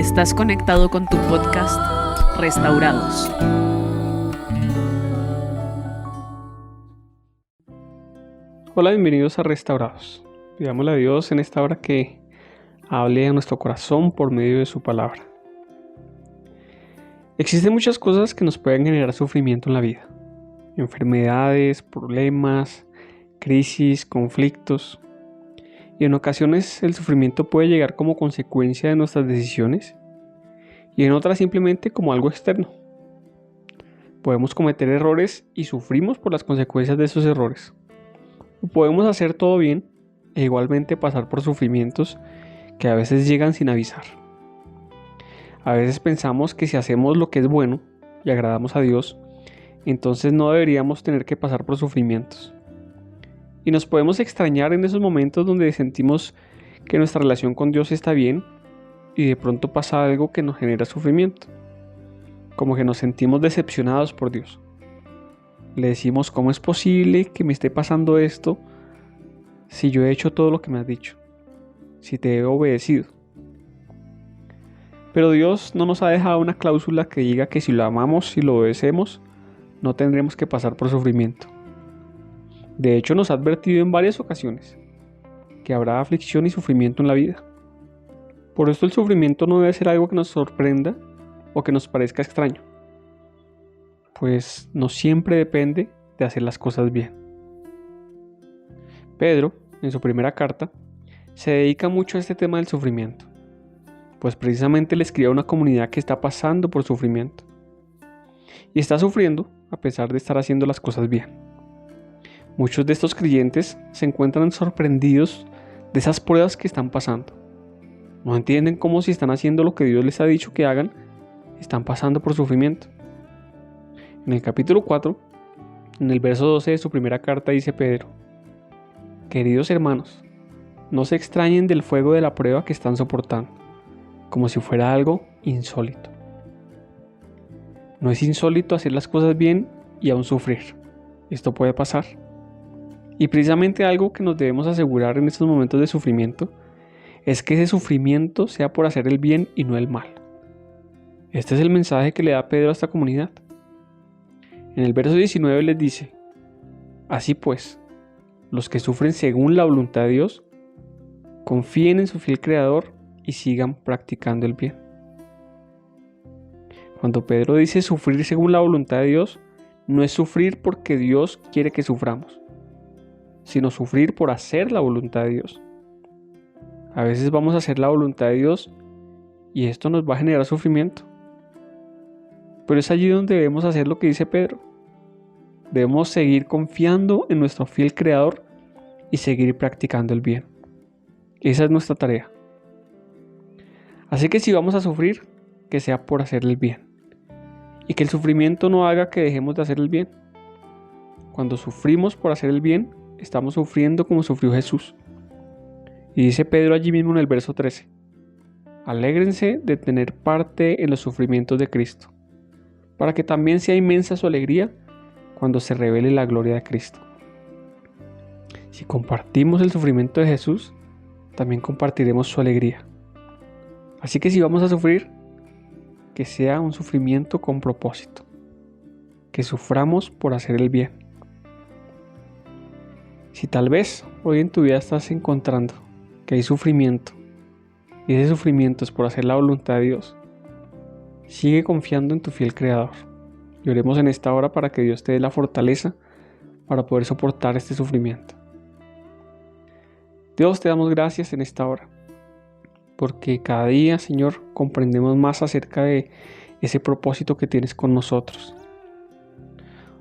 Estás conectado con tu podcast Restaurados. Hola, bienvenidos a Restaurados. Pidámosle a Dios en esta hora que hable a nuestro corazón por medio de su palabra. Existen muchas cosas que nos pueden generar sufrimiento en la vida. Enfermedades, problemas, crisis, conflictos. Y en ocasiones el sufrimiento puede llegar como consecuencia de nuestras decisiones y en otras simplemente como algo externo. Podemos cometer errores y sufrimos por las consecuencias de esos errores. O podemos hacer todo bien e igualmente pasar por sufrimientos que a veces llegan sin avisar. A veces pensamos que si hacemos lo que es bueno y agradamos a Dios, entonces no deberíamos tener que pasar por sufrimientos. Y nos podemos extrañar en esos momentos donde sentimos que nuestra relación con Dios está bien y de pronto pasa algo que nos genera sufrimiento. Como que nos sentimos decepcionados por Dios. Le decimos, ¿cómo es posible que me esté pasando esto si yo he hecho todo lo que me has dicho? Si te he obedecido. Pero Dios no nos ha dejado una cláusula que diga que si lo amamos y lo obedecemos, no tendremos que pasar por sufrimiento. De hecho, nos ha advertido en varias ocasiones que habrá aflicción y sufrimiento en la vida. Por esto el sufrimiento no debe ser algo que nos sorprenda o que nos parezca extraño, pues no siempre depende de hacer las cosas bien. Pedro, en su primera carta, se dedica mucho a este tema del sufrimiento, pues precisamente le escribe a una comunidad que está pasando por sufrimiento y está sufriendo a pesar de estar haciendo las cosas bien. Muchos de estos creyentes se encuentran sorprendidos de esas pruebas que están pasando. No entienden cómo si están haciendo lo que Dios les ha dicho que hagan, están pasando por sufrimiento. En el capítulo 4, en el verso 12 de su primera carta dice Pedro: queridos hermanos, no se extrañen del fuego de la prueba que están soportando, como si fuera algo insólito. No es insólito hacer las cosas bien y aún sufrir. Esto puede pasar. Y precisamente algo que nos debemos asegurar en estos momentos de sufrimiento es que ese sufrimiento sea por hacer el bien y no el mal. Este es el mensaje que le da Pedro a esta comunidad. En el verso 19 les dice: así pues, los que sufren según la voluntad de Dios, confíen en su fiel Creador y sigan practicando el bien. Cuando Pedro dice sufrir según la voluntad de Dios, no es sufrir porque Dios quiere que suframos, sino sufrir por hacer la voluntad de Dios. A veces vamos a hacer la voluntad de Dios y esto nos va a generar sufrimiento. Pero es allí donde debemos hacer lo que dice Pedro. Debemos seguir confiando en nuestro fiel Creador y seguir practicando el bien. Esa es nuestra tarea. Así que si vamos a sufrir, que sea por hacer el bien. Y que el sufrimiento no haga que dejemos de hacer el bien. Cuando sufrimos por hacer el bien, estamos sufriendo como sufrió Jesús. Y dice Pedro allí mismo en el verso 13: alégrense de tener parte en los sufrimientos de Cristo, para que también sea inmensa su alegría cuando se revele la gloria de Cristo. Si compartimos el sufrimiento de Jesús, también compartiremos su alegría. Así que si vamos a sufrir, que sea un sufrimiento con propósito, que suframos por hacer el bien. Si tal vez hoy en tu vida estás encontrando que hay sufrimiento, y ese sufrimiento es por hacer la voluntad de Dios, sigue confiando en tu fiel Creador. Y oremos en esta hora para que Dios te dé la fortaleza para poder soportar este sufrimiento. Dios, te damos gracias en esta hora, porque cada día, Señor, comprendemos más acerca de ese propósito que tienes con nosotros.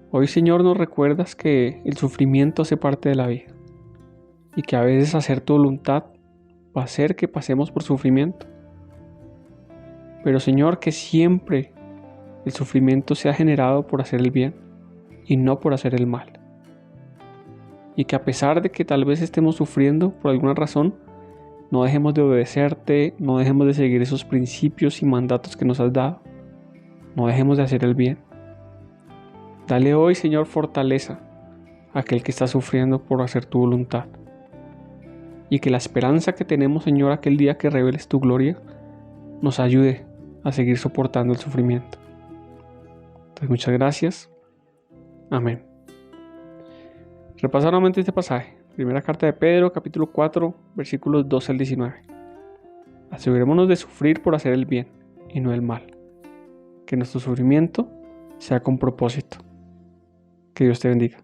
Hoy, Señor, nos recuerdas que el sufrimiento hace parte de la vida y que a veces hacer tu voluntad va a hacer que pasemos por sufrimiento. Pero, Señor, que siempre el sufrimiento sea generado por hacer el bien y no por hacer el mal. Y que a pesar de que tal vez estemos sufriendo por alguna razón, no dejemos de obedecerte, no dejemos de seguir esos principios y mandatos que nos has dado. No dejemos de hacer el bien. Dale hoy, Señor, fortaleza a aquel que está sufriendo por hacer tu voluntad. Y que la esperanza que tenemos, Señor, aquel día que reveles tu gloria, nos ayude a seguir soportando el sufrimiento. Entonces, muchas gracias. Amén. Repasa nuevamente este pasaje. Primera carta de Pedro, capítulo 4, versículos 12 al 19. Asegurémonos de sufrir por hacer el bien y no el mal. Que nuestro sufrimiento sea con propósito. Que Dios te bendiga.